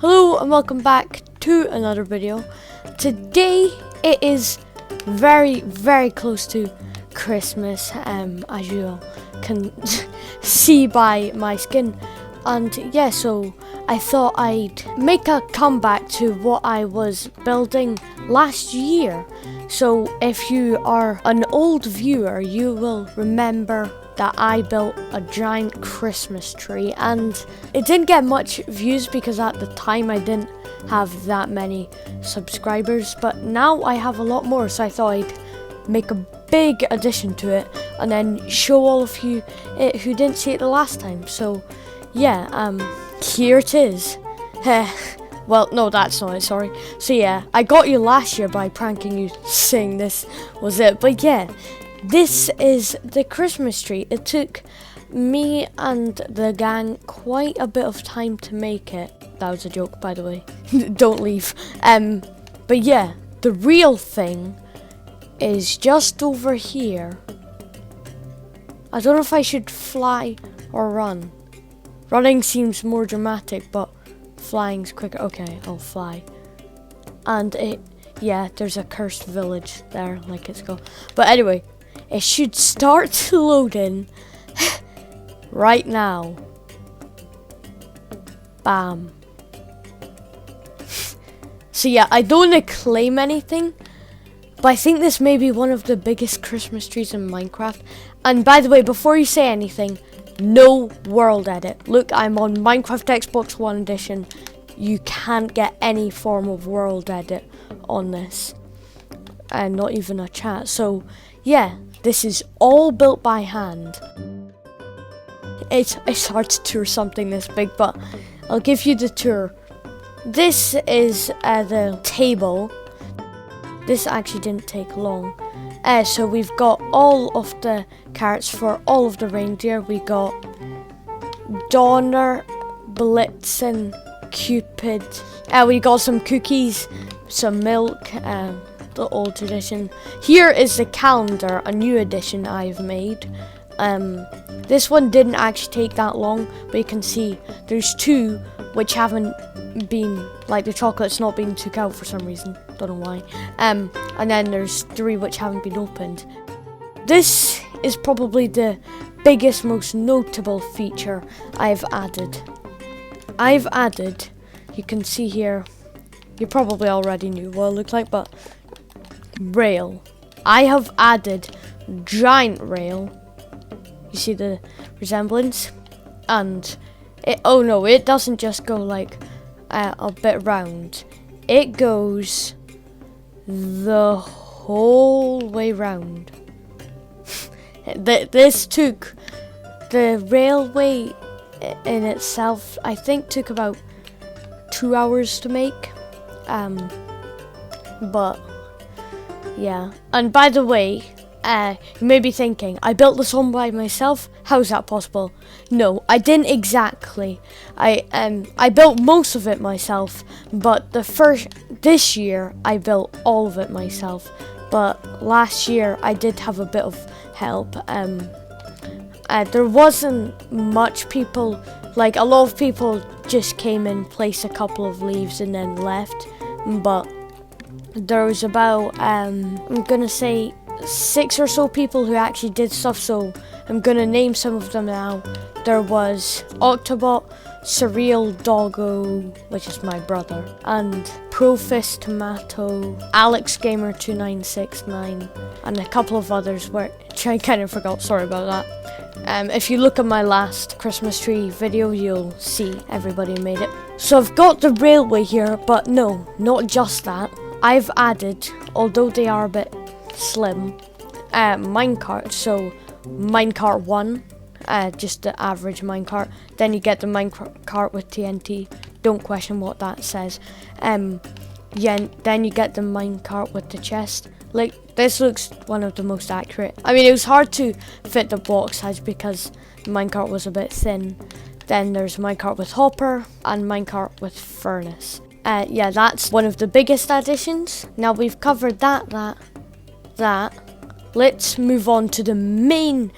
Hello and welcome back to another video. Today it is very close to Christmas, as you can see by my skin. And yeah, so I thought I'd make a comeback to what I was building last year. So if you are an old viewer, you will remember that I built a giant Christmas tree, and it didn't get much views because at the time I didn't have that many subscribers, but now I have a lot more, so I thought I'd make a big addition to it and then show all of you who didn't see it the last time. So yeah, here it is. Well, no, that's not it, sorry. So yeah, I got you last year by pranking you saying this was it, but yeah, this is the Christmas tree. It took me and the gang quite a bit of time to make it. That was a joke, by the way. Don't leave. But yeah, the real thing is just over here. I don't know if I should fly or run. Running seems more dramatic, but flying's quicker. Okay, I'll fly. And yeah, there's a cursed village there, like it's called. But anyway, it should start loading right now. Bam. So yeah, I don't want to claim anything, but I think this may be one of the biggest Christmas trees in Minecraft. And by the way, before you say anything, no world edit. Look, I'm on Minecraft Xbox One Edition. You can't get any form of world edit on this. And not even a chat. So yeah, this is all built by hand. It's hard to tour something this big, but I'll give you the tour. This is the table. This actually didn't take long. So we've got all of the carrots for all of the reindeer. We got Donner, Blitzen, Cupid. We got some cookies, some milk, the old edition. Here is the calendar, a new edition I've made. This one didn't actually take that long, but you can see there's two which haven't been, like the chocolate's not been took out for some reason, don't know why. And then there's three which haven't been opened. This is probably the biggest, most notable feature I've added. You can see here, you probably already knew what it looked like, but rail. I have added giant rail. You see the resemblance? And oh no, it doesn't just go like a bit round. It goes the whole way round. This took, the railway in itself, I think took about 2 hours to make. But yeah, and by the way, you may be thinking, I built this all by myself. How's that possible? No, I didn't exactly. I built most of it myself, but this year I built all of it myself. But last year I did have a bit of help. There wasn't much people, like a lot of people just came in, placed a couple of leaves and then left. But there was about, I'm gonna say 6 or so people who actually did stuff, so I'm gonna name some of them now. There was Octobot, Surreal Doggo, which is my brother, and Profist Tomato, Alex Gamer 2969, and a couple of others which I kind of forgot, sorry about that. If you look at my last Christmas tree video, you'll see everybody made it. So I've got the railway here, but no, not just that. I've added, although they are a bit slim, minecart. So minecart 1, just the average minecart. Then you get the minecart with TNT. Don't question what that says. Yeah, then you get the minecart with the chest. Like, this looks one of the most accurate. I mean, it was hard to fit the block size because the minecart was a bit thin. Then there's minecart with hopper and minecart with furnace. Yeah, that's one of the biggest additions. Now we've covered that. Let's move on to the main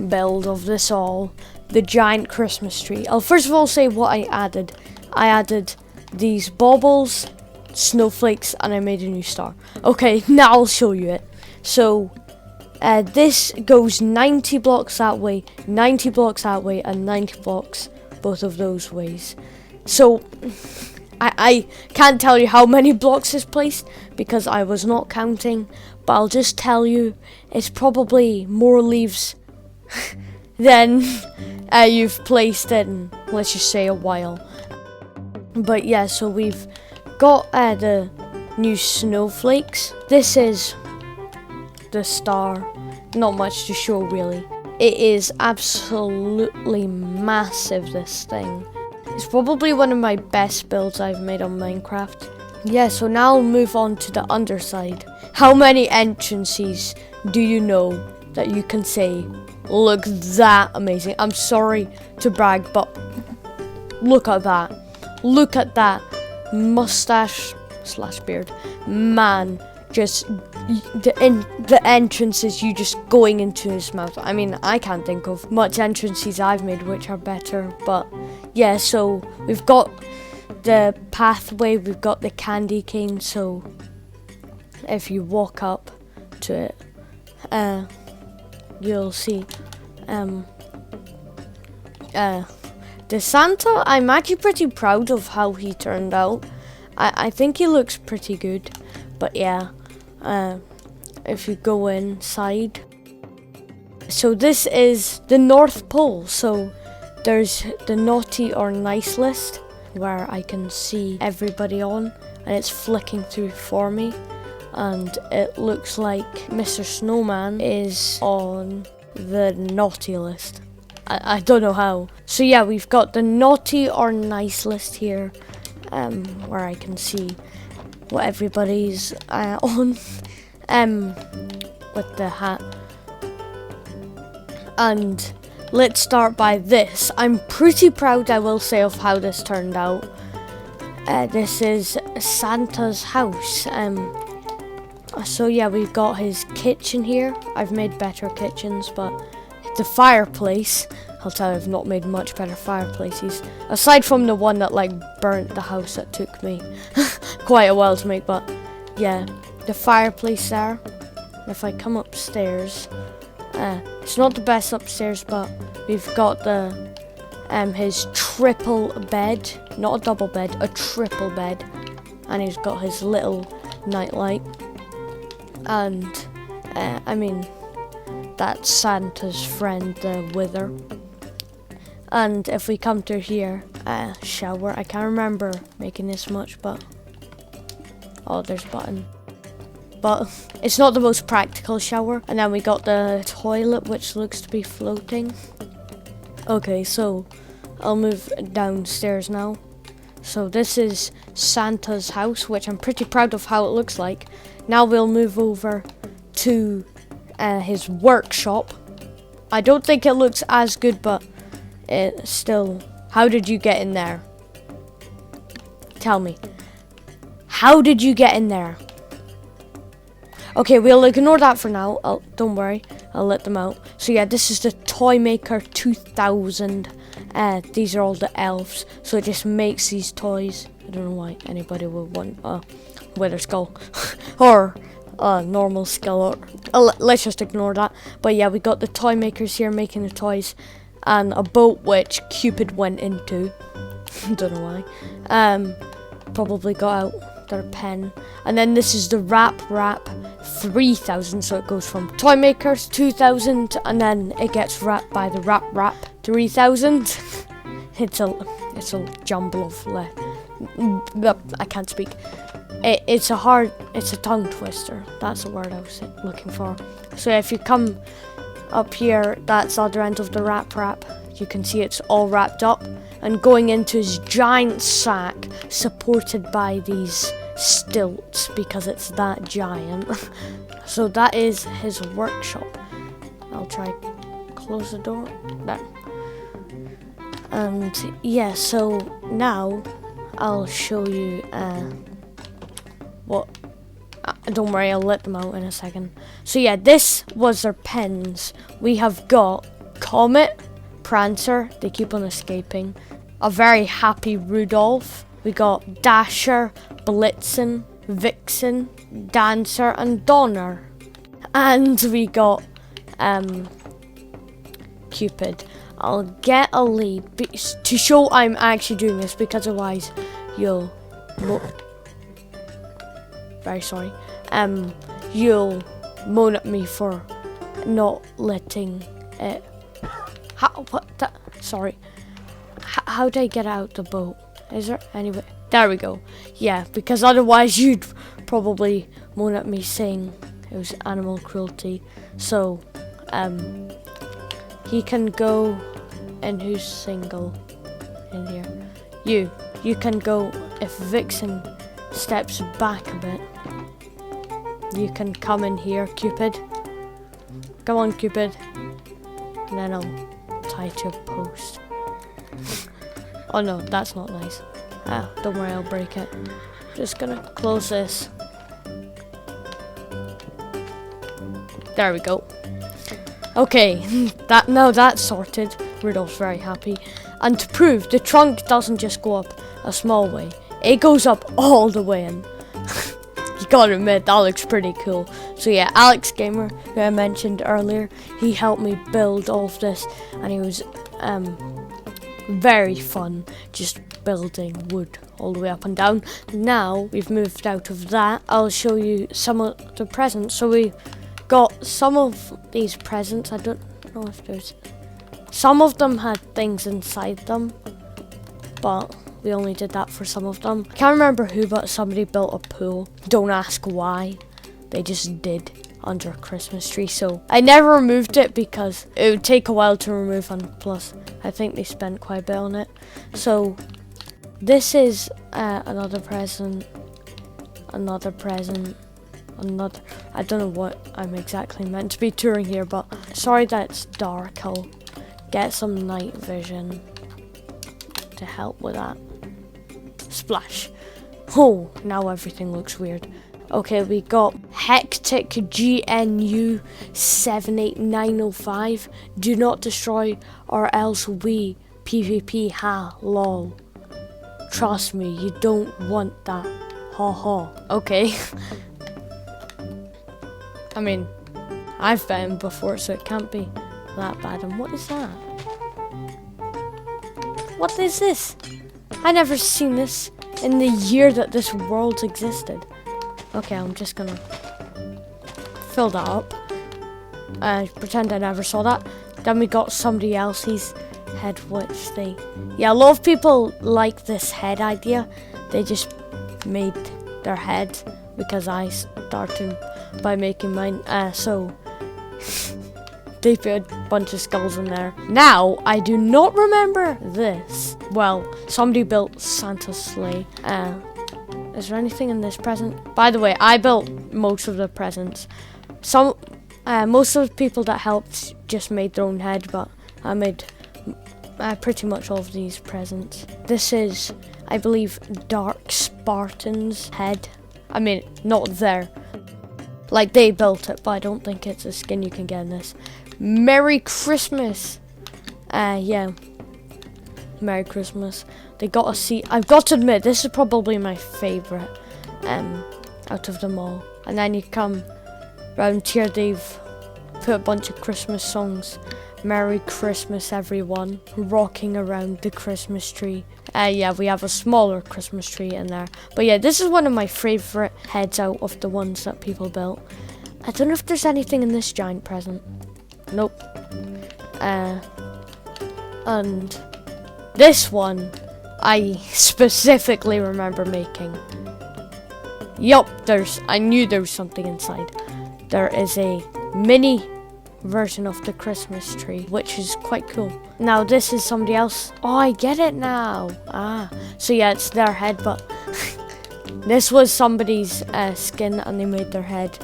build of this all, the giant Christmas tree. I'll first of all say what I added. I added these baubles, snowflakes, and I made a new star. Okay, now I'll show you it. So this goes 90 blocks that way, 90 blocks that way, and 90 blocks both of those ways. So I can't tell you how many blocks is placed because I was not counting, but I'll just tell you it's probably more leaves than you've placed in, let's just say, a while. But yeah, so we've got the new snowflakes. This is the star. Not much to show really. It is absolutely massive, this thing. It's probably one of my best builds I've made on Minecraft. Yeah, so now I'll move on to the underside. How many entrances do you know that you can say look that amazing? I'm sorry to brag, but look at that. Look at that mustache / beard. Man, just the entrances, you just going into his mouth. I mean, I can't think of much entrances I've made which are better, but yeah, so we've got the pathway, we've got the candy cane, so if you walk up to it, you'll see the Santa. I'm actually pretty proud of how he turned out. I think he looks pretty good, but yeah, if you go inside, so this is the North Pole, so there's the naughty or nice list where I can see everybody on, and it's flicking through for me, and it looks like Mr. Snowman is on the naughty list. I don't know how. So yeah, we've got the naughty or nice list here, where I can see what everybody's on, with the hat. And let's start by this. I'm pretty proud, I will say, of how this turned out. This is Santa's house. So yeah, we've got his kitchen here. I've made better kitchens, but the fireplace, I'll tell you, I've not made much better fireplaces, aside from the one that like burnt the house that took me quite a while to make. But yeah, the fireplace there. If I come upstairs, it's not the best upstairs, but we've got the his triple bed, not a double bed, a triple bed, and he's got his little nightlight, and I mean, that's Santa's friend, the Wither. And if we come to here, shower. I can't remember making this much, but oh, there's a button. But it's not the most practical shower. And then we got the toilet, which looks to be floating. Okay, so I'll move downstairs now. So this is Santa's house, which I'm pretty proud of how it looks like. Now we'll move over to his workshop. I don't think it looks as good, but it still. How did you get in there? Tell me. How did you get in there? Okay, we'll ignore that for now. Don't worry, I'll let them out. So yeah, this is the Toy Maker 2000. These are all the elves, so it just makes these toys. I don't know why anybody would want a wither skull or a normal skull. Or let's just ignore that. But yeah, we got the toy makers here making the toys, and a boat which Cupid went into. Don't know why. Probably got out their pen. And then this is the Wrap 3000, so it goes from Toy Makers 2000, and then it gets wrapped by the Wrap 3000. It's a jumble of I can't speak. It's a tongue twister. That's the word I was looking for. So if you come up here, that's the other end of the wrap. You can see it's all wrapped up and going into his giant sack, supported by these stilts because it's that giant. So that is his workshop. I'll try close the door. There. And yeah, so now I'll show you what. Don't worry, I'll let them out in a second. So yeah, this was their pens. We have got Comet, Prancer, they keep on escaping, a very happy Rudolph. We got Dasher, Blitzen, Vixen, Dancer, and Donner. And we got Cupid. I'll get a lead to show I'm actually doing this, because otherwise you'll very sorry. You'll moan at me for not letting it. Sorry. How did I get out the boat? Is there anyway? There we go. Yeah, because otherwise you'd probably moan at me saying it was animal cruelty. So, he can go, and who's single in here? You can go if Vixen steps back a bit. You can come in here, Cupid. Come on, Cupid. And then I'll tie to a post. Oh no, that's not nice. Don't worry, I'll break it. Just gonna close this. There we go. Okay, now that's sorted. Rudolph's very happy. And to prove, the trunk doesn't just go up a small way. It goes up all the way in. You gotta admit, that looks pretty cool. So yeah, Alex Gamer, who I mentioned earlier, he helped me build all of this. And he was very fun just building wood all the way up and down. Now we've moved out of that, I'll show you some of the presents. So we got some of these presents. I don't know if there's... Some of them had things inside them, but we only did that for some of them. I can't remember who, but somebody built a pool. Don't ask why. They just did under a Christmas tree. So I never removed it because it would take a while to remove, and plus I think they spent quite a bit on it. So this is another present. Another present. Another. I don't know what I'm exactly meant to be touring here, but sorry that it's dark. I'll get some night vision to help with that. Splash. Oh, now everything looks weird. Okay, we got Hectic GNU 78905. Do not destroy or else we PvP ha lol. Trust me, you don't want that. Ha ha. Okay. I mean, I've bet him before, so it can't be that bad. And what is that? What is this? I never seen this in the year that this world existed. Okay, I'm just gonna fill that up. Pretend I never saw that. Then we got somebody else's head, which they... Yeah, a lot of people like this head idea. They just made their head because I started by making mine. So they put a bunch of skulls in there. Now, I do not remember this. Well, somebody built Santa's sleigh. Is there anything in this present? By the way, I built most of the presents. Most of the people that helped just made their own head, but I made pretty much all of these presents. This is, I believe, Dark Spartan's head. I mean, not there. Like, they built it, but I don't think it's a skin you can get in this. Merry Christmas! Yeah. Merry Christmas. They got a seat. I've got to admit, this is probably my favourite out of them all. And then you come round here, they've put a bunch of Christmas songs. Merry Christmas, everyone. Rocking around the Christmas tree. Yeah, we have a smaller Christmas tree in there. But yeah, this is one of my favourite heads out of the ones that people built. I don't know if there's anything in this giant present. Nope. And this one, I specifically remember making. Yup, I knew there was something inside. There is a mini version of the Christmas tree, which is quite cool. Now this is somebody else. Oh, I get it now. So yeah, it's their head, but this was somebody's skin and they made their head.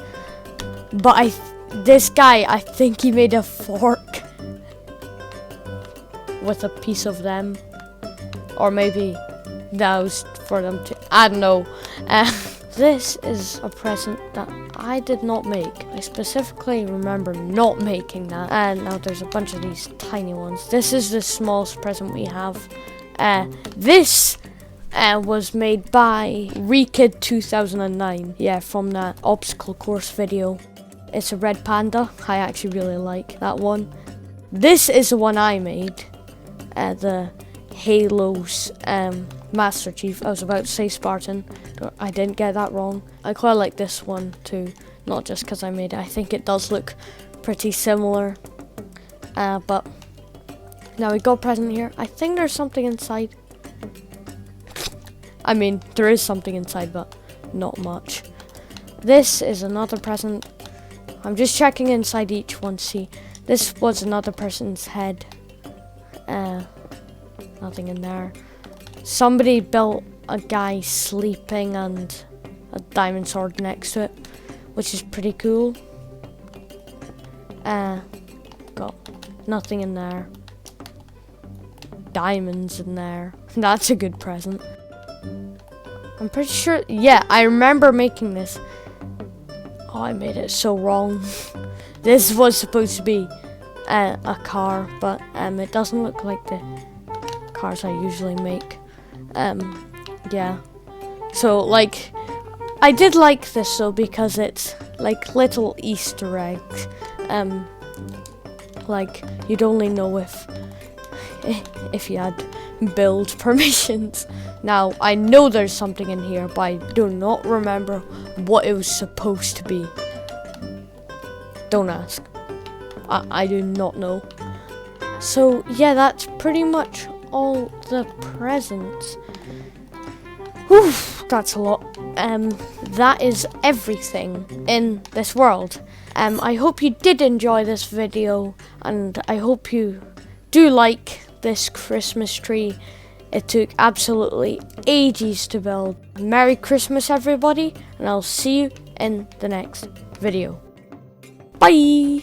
But this guy, I think he made a fork with a piece of them, or maybe that was for them to, I don't know. This is a present that I did not make. I specifically remember not making that. And now there's a bunch of these tiny ones. This is the smallest present we have. This was made by Rekid 2009. Yeah, from that obstacle course video. It's a red panda. I actually really like that one. This is the one I made. The Halo's Master Chief. I was about to say Spartan. I didn't get that wrong. I quite like this one too. Not just because I made it. I think it does look pretty similar. But now we got a present here. I think there's something inside. I mean, there is something inside, but not much. This is another present. I'm just checking inside each one. See, this was another person's head. Nothing in there. Somebody built a guy sleeping and a diamond sword next to it, which is pretty cool. Got nothing in there. Diamonds in there. That's a good present. I'm pretty sure, yeah, I remember making this. Oh, I made it so wrong. This was supposed to be a car, but it doesn't look like the cars I usually make. Yeah. So, like, I did like this though because it's like little Easter eggs. Like, you'd only know if you had build permissions. Now, I know there's something in here, but I do not remember what it was supposed to be. Don't ask. I do not know. So, yeah, that's pretty much all the presents. Whew, that's a lot. That is everything in this world. I hope you did enjoy this video, and I hope you do like this Christmas tree. It took absolutely ages to build. Merry Christmas, everybody, and I'll see you in the next video. Bye!